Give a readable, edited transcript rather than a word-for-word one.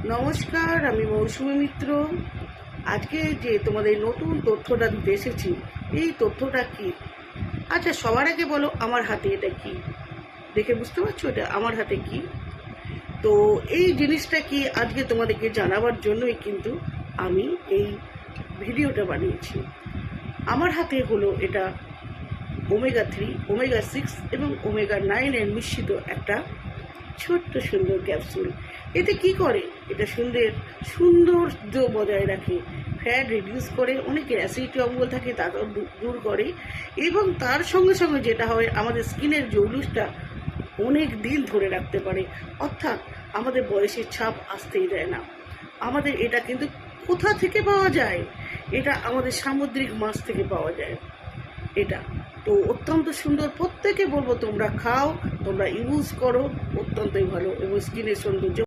নমস্কার, আমি মৌসুমী মিত্র। আজকে যে তোমাদের নতুন তথ্যটা দিতে এসেছি, এই তথ্যটা কি? আচ্ছা, সবার আগে বলো আমার হাতে এটা কি? দেখে বুঝতে পারছো এটা আমার হাতে কি? তো এই জিনিসটা কি আজকে তোমাদেরকে জানাবার জন্যই কিন্তু আমি এই ভিডিওটা বানিয়েছি। আমার হাতে হলো এটা ওমেগা-3, ওমেগা-6 এবং ওমেগা-9 এর মিশ্রিত একটা ছোট্ট সুন্দর ক্যাপসুল। এতে কি করে? এটা সৌন্দর্য বজায় রাখে, ফ্যাট রিডিউস করে, অনেকের অ্যাসিডিটি অম্বল থাকে তাকেও দূর করে, এবং তার সঙ্গে সঙ্গে যেটা হয় আমাদের স্কিনের জৌলুসটা অনেক দিন ধরে রাখতে পারে, অর্থাৎ আমাদের বয়সের ছাপ আসতেই দেয় না। আমাদের এটা কিন্তু কোথা থেকে পাওয়া যায়? এটা আমাদের সামুদ্রিক মাছ থেকে পাওয়া যায়। এটা তো অত্যন্ত সুন্দর, প্রত্যেকে বলবো তোমরা খাও, তোমরা ইউজ করো, অত্যন্তই ভালো এবং স্কিনের সৌন্দর্য